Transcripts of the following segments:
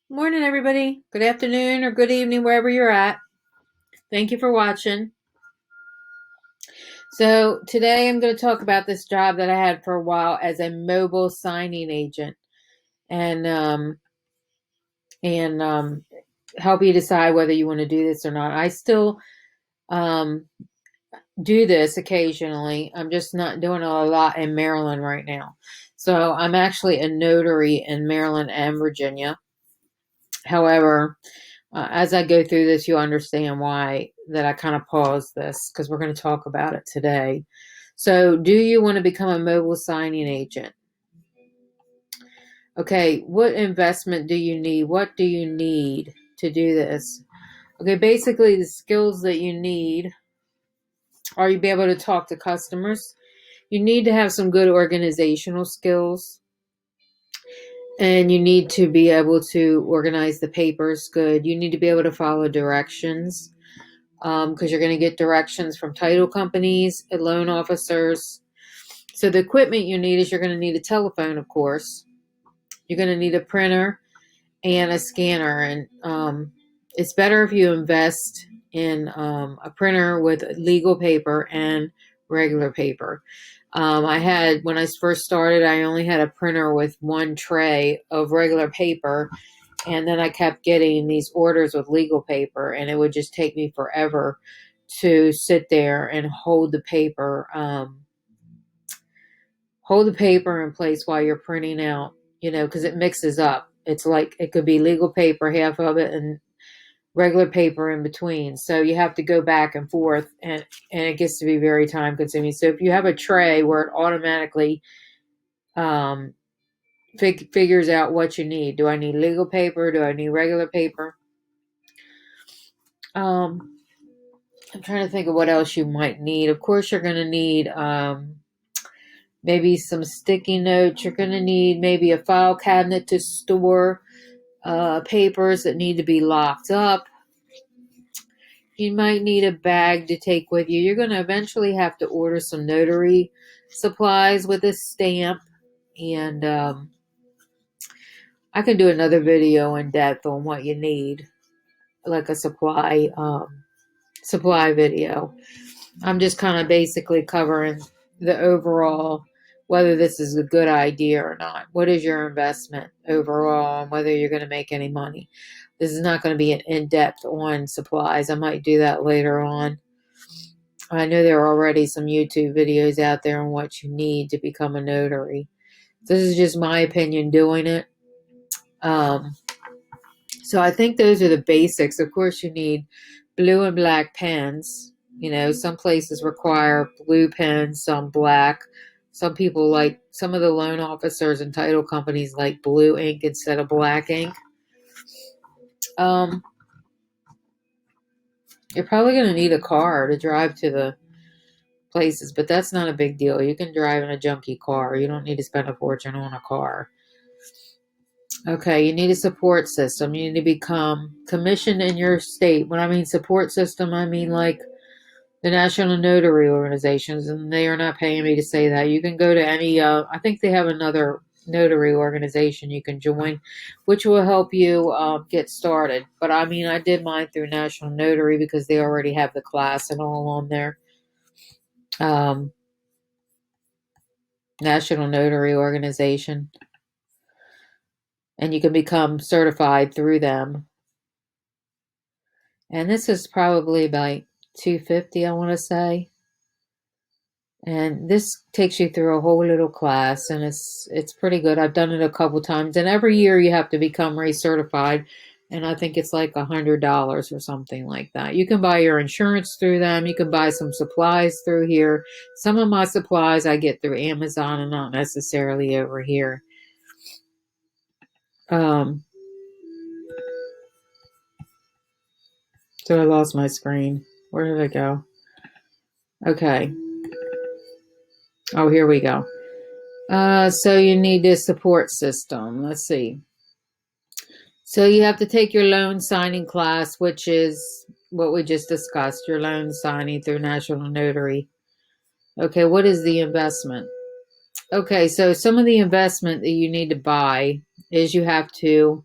Morning, everybody. Good afternoon or good evening, wherever you're at. Thank you for watching. So today I'm going to talk about this job that I had for a while as a mobile signing agent, and help you decide whether you want to do this or not. I still um, do this occasionally. I'm just not doing it a lot in Maryland right now. So I'm actually a notary in Maryland and Virginia. However, as I go through this, you'll understand why that I kind of paused this, because we're going to talk about it today. So, do you want to become a mobile signing agent? Okay, what investment do you need? What do you need to do this? Okay, basically, the skills that you need are you be able to talk to customers. You need to have some good organizational skills, and you need to be able to organize the papers good. You need to be able to follow directions, because you're going to get directions from title companies and loan officers. So the equipment you need is you're going to need a telephone, of course. You're going to need a printer and a scanner. And it's better if you invest in a printer with legal paper and regular paper. When I first started, I only had a printer with one tray of regular paper, and then I kept getting these orders with legal paper, and it would just take me forever to sit there and hold the paper in place while you're printing out, because it mixes up. It's like it could be legal paper, half of it, and regular paper in between. So you have to go back and forth, and it gets to be very time consuming. So if you have a tray where it automatically um, figures out what you need. Do I need legal paper? Do I need regular paper? I'm trying to think of what else you might need. Of course, you're going to need maybe some sticky notes. You're going to need maybe a file cabinet to store papers that need to be locked up. You might need a bag to take with you. You're going to eventually have to order some notary supplies with a stamp. And I can do another video in depth on what you need, like a supply video. I'm just kind of basically covering the overall, whether this is a good idea or not. What is your investment overall, and whether you're going to make any money? This is not going to be an in-depth on supplies. I might do that later on. I know there are already some YouTube videos out there on what you need to become a notary. This is just my opinion doing it. Um, so I think those are the basics. Of course, you need blue and black pens. Some places require blue pens, some black. Some people some of the loan officers and title companies like blue ink instead of black ink. Um, you're probably going to need a car to drive to the places, but that's not a big deal. You can drive in a junky car. You don't need to spend a fortune on a car. Okay, you need a support system. You need to become commissioned in your state. When I mean support system, I mean like the National Notary Organizations, and they are not paying me to say that. You can go to any, I think they have another notary organization you can join, which will help you get started. But I mean, I did mine through National Notary because they already have the class and all on there. Um, National Notary Organization. And you can become certified through them. And this is probably about $250, I want to say. And this takes you through a whole little class, and it's pretty good. I've done it a couple times, and every year you have to become recertified, and I think it's like $100 or something like that. You can buy your insurance through them. You can buy some supplies through here. Some of my supplies I get through Amazon and not necessarily over here. Um, so I lost my screen. Where did it go? Okay. Oh, here we go. So you need a support system. Let's see. So you have to take your loan signing class, which is what we just discussed, your loan signing through National Notary. Okay, what is the investment? Okay, so some of the investment that you need to buy is you have to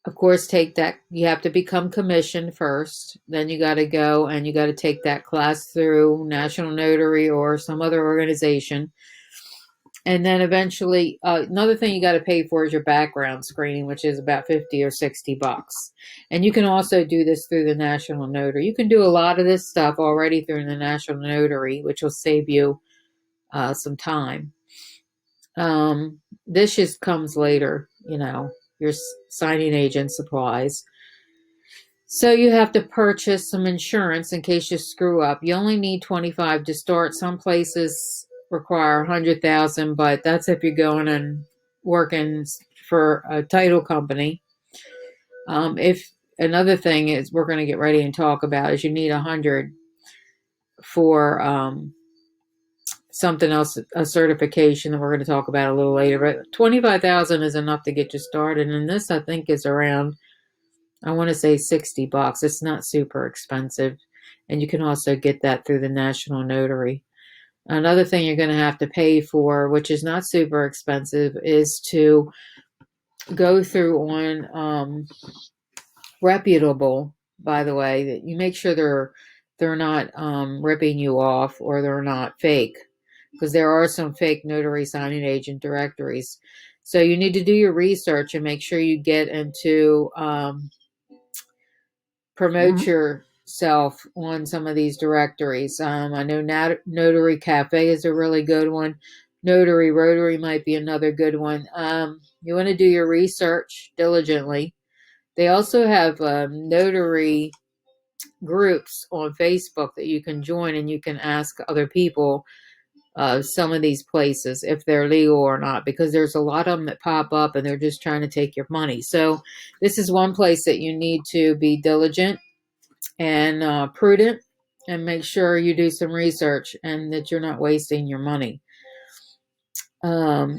Of course, take that. You have to become commissioned first. Then you got to go and you got to take that class through National Notary or some other organization. And then eventually, another thing you got to pay for is your background screening, which is about 50 or $60. And you can also do this through the National Notary. You can do a lot of this stuff already through the National Notary, which will save you some time. This just comes later, your signing agent supplies. So you have to purchase some insurance in case you screw up. You only need 25 to start. Some places require 100,000, but that's if you're going and working for a title company. If another thing is we're going to get ready and talk about is you need 100 for something else, a certification that we're going to talk about a little later. But 25,000 is enough to get you started, and this I think is around, I want to say $60. It's not super expensive. And you can also get that through the National Notary. Another thing you're going to have to pay for, which is not super expensive, is to go through on reputable, by the way, that you make sure they're not ripping you off or they're not fake, because there are some fake notary signing agent directories. So you need to do your research and make sure you get into promote yourself on some of these directories. I know Notary Cafe is a really good one. Notary Rotary might be another good one. You want to do your research diligently. They also have notary groups on Facebook that you can join, and you can ask other people some of these places if they're legal or not, because there's a lot of them that pop up and they're just trying to take your money. So this is one place that you need to be diligent and prudent, and make sure you do some research and that you're not wasting your money. So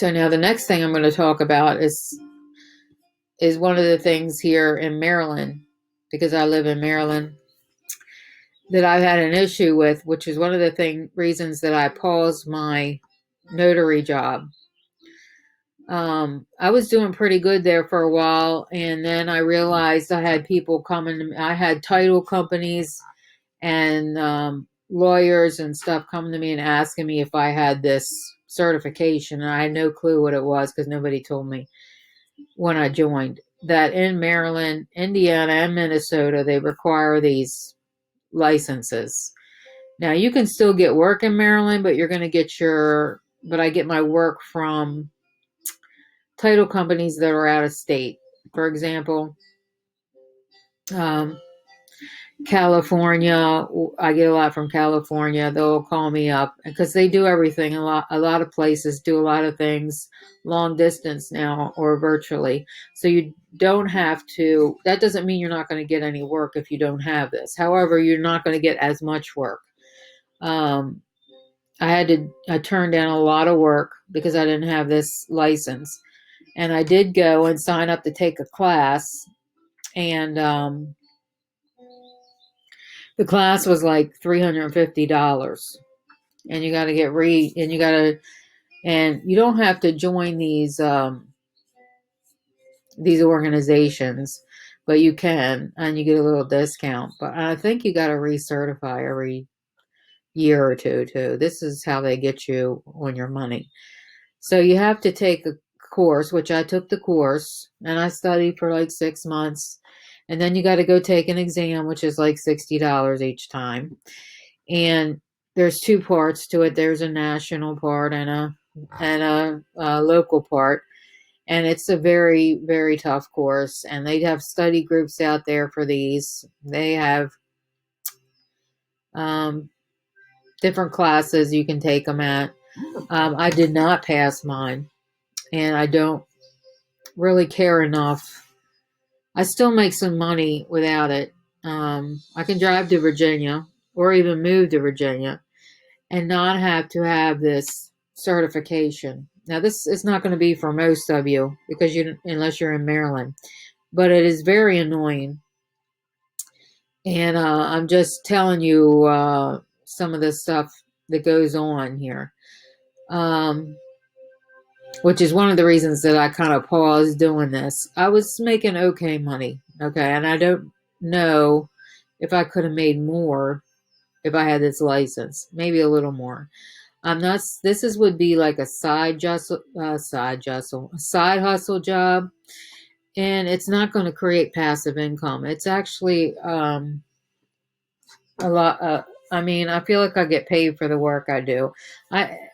now the next thing I'm going to talk about is one of the things here in Maryland, because I live in Maryland, that I've had an issue with, which is one of the reasons that I paused my notary job. I was doing pretty good there for a while, and then I realized I had people coming to me. I had title companies and lawyers and stuff coming to me and asking me if I had this certification, and I had no clue what it was because nobody told me when I joined that in Maryland, Indiana, and Minnesota, they require these licenses. Now you can still get work in Maryland, but you're going to but I get my work from title companies that are out of state. For example, California, I get a lot from California. They'll call me up because they do everything. A lot of places do a lot of things long distance now or virtually. So you don't have to, that doesn't mean you're not going to get any work if you don't have this. However, you're not going to get as much work. I turned down a lot of work because I didn't have this license. And I did go and sign up to take a class, and the class was like $350, and you got to and you don't have to join these organizations, but you can, and you get a little discount. But I think you got to recertify every year or two too. This is how they get you on your money. So you have to take a course, which I took the course, and I studied for like 6 months. And then you got to go take an exam, which is like $60 each time. And there's two parts to it. There's a national part and a local part. And it's a very, very tough course. And they have study groups out there for these. They have different classes you can take them at. I did not pass mine, and I don't really care enough. I still make some money without it. I can drive to Virginia or even move to Virginia and not have to have this certification. Now, this is not going to be for most of you because unless you're in Maryland, but it is very annoying. And I'm just telling you some of the stuff that goes on here. which is one of the reasons that I kind of paused doing this. I was making okay money, okay, and I don't know if I could have made more if I had this license, maybe a little more. I'm not. This is would be like a a side hustle job, and it's not going to create passive income. It's actually a lot. I mean, I feel like I get paid for the work I do.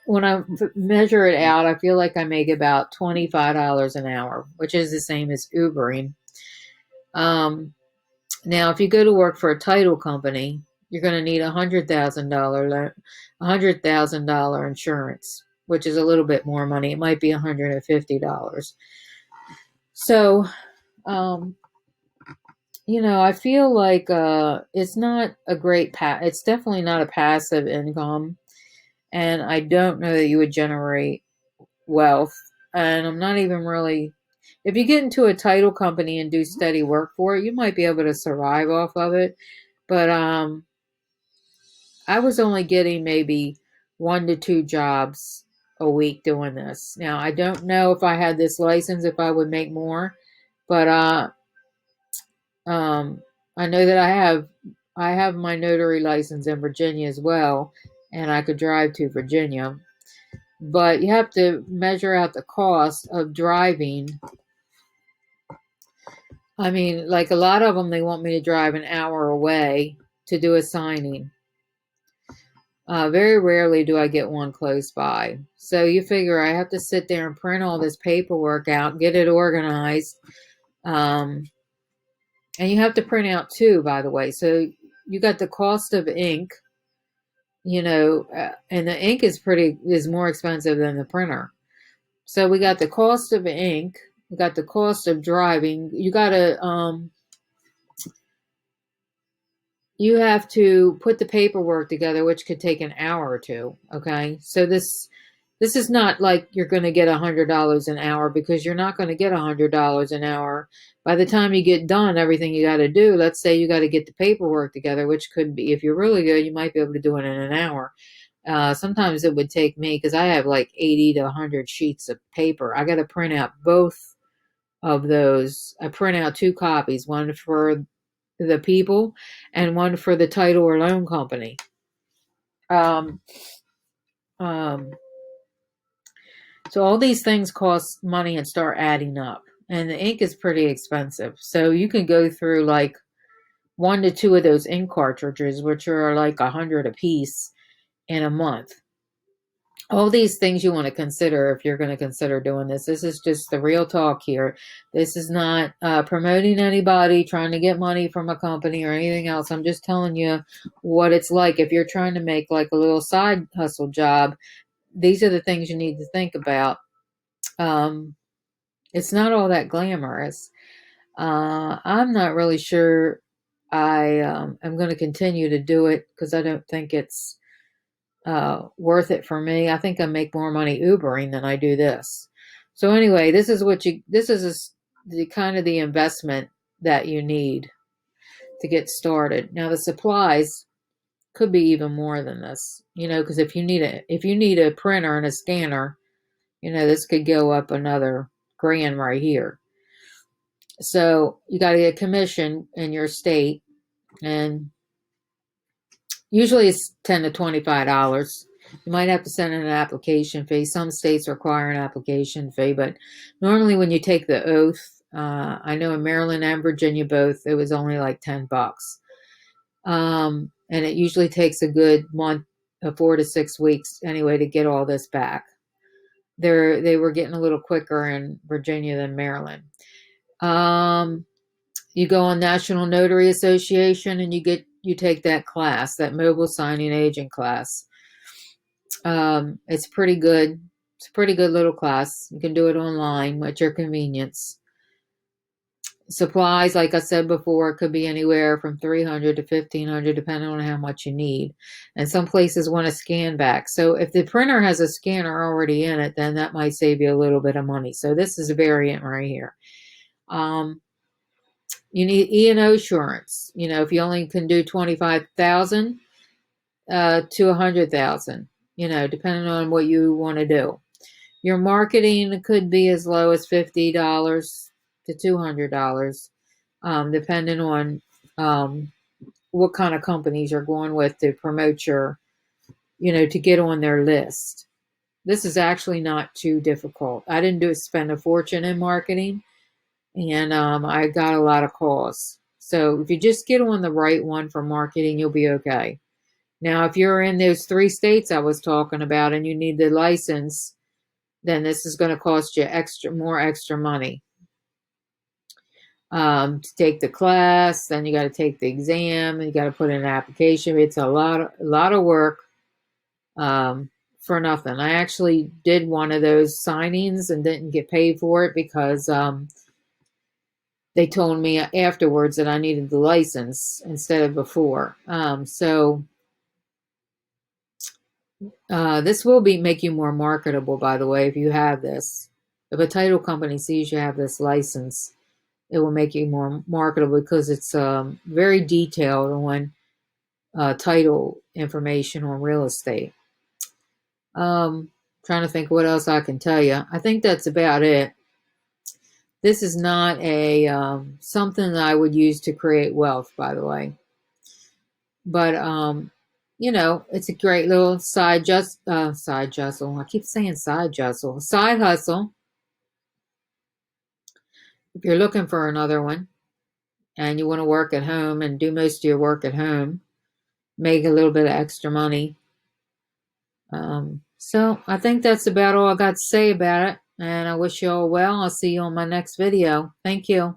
When I measure it out, I feel like I make about $25 an hour, which is the same as Ubering. Um, Now, if you go to work for a title company, you're going to need $100,000 insurance, which is a little bit more money. It might be $150. So, um, I feel like it's not a great it's definitely not a passive income, and I don't know that you would generate wealth. And I'm not even really. If you get into a title company and do steady work for it, you might be able to survive off of it. But I was only getting maybe 1 to 2 jobs a week doing this. Now, I don't know if I had this license if I would make more, but um, I know that I have my notary license in Virginia as well, and I could drive to Virginia. But you have to measure out the cost of driving. I mean, like a lot of them, they want me to drive an hour away to do a signing. Very rarely do I get one close by. So you figure I have to sit there and print all this paperwork out, get it organized. Um, and you have to print out too, by the way. So you got the cost of ink, and the ink is more expensive than the printer. So we got the cost of ink, we got the cost of driving. You have to put the paperwork together, which could take an hour or two. Okay, so this is not like you're going to get $100 an hour, because you're not going to get $100 an hour. By the time you get done everything you got to do, let's say you got to get the paperwork together, which could be, if you're really good, you might be able to do it in an hour. Sometimes it would take me, because I have like 80 to 100 sheets of paper. I got to print out both of those. I print out 2 copies, one for the people and one for the title or loan company. Um, um, so all these things cost money and start adding up. And the ink is pretty expensive. So you can go through like 1 to 2 of those ink cartridges, which are like 100 a piece in a month. All these things you want to consider if you're going to consider doing this. This is just the real talk here. This is not promoting anybody, trying to get money from a company or anything else. I'm just telling you what it's like if you're trying to make like a little side hustle job. These are the things you need to think about. It's not all that glamorous. I'm not really sure I am going to continue to do it, because I don't think it's worth it for me. I think I make more money Ubering than I do this. So anyway, this is the kind of the investment that you need to get started. Now the supplies could be even more than this, because if you need a printer and a scanner, this could go up another grand right here. So you got to get commission in your state, and usually it's $10 to $25. You might have to send in an application fee. Some states require an application fee, but normally when you take the oath, I know in Maryland and Virginia both, it was only like $10. And it usually takes a good month, 4 to 6 weeks anyway, to get all this back. They were getting a little quicker in Virginia than Maryland. You go on National Notary Association and you take that class, that mobile signing agent class. It's pretty good. It's a pretty good little class. You can do it online at your convenience. Supplies, like I said before, could be anywhere from $300 to $1,500, depending on how much you need. And some places want to scan back. So if the printer has a scanner already in it, then that might save you a little bit of money. So this is a variant right here. You need E&O insurance. If you only can do 25,000 to 100,000, depending on what you want to do. Your marketing could be as low as $50 to $200, depending on what kind of companies you're going with to promote to get on their list. This is actually not too difficult. I didn't spend a fortune in marketing, and I got a lot of calls. So if you just get on the right one for marketing, you'll be okay. Now, if you're in those 3 states I was talking about and you need the license, then this is going to cost you more extra money to take the class. Then you got to take the exam, and you got to put in an application. It's a lot of work for nothing. I actually did one of those signings and didn't get paid for it because they told me afterwards that I needed the license instead of before. So this will make you more marketable, by the way, if you have this. If a title company sees you have this license, it will make you more marketable because it's very detailed on title information on real estate. Trying to think what else I can tell you. I think that's about it. This is not a something that I would use to create wealth, by the way. But it's a great little side hustle. I keep saying side hustle. Side hustle. If you're looking for another one and you want to work at home and do most of your work at home, make a little bit of extra money. So I think that's about all I got to say about it. And I wish you all well. I'll see you on my next video. Thank you.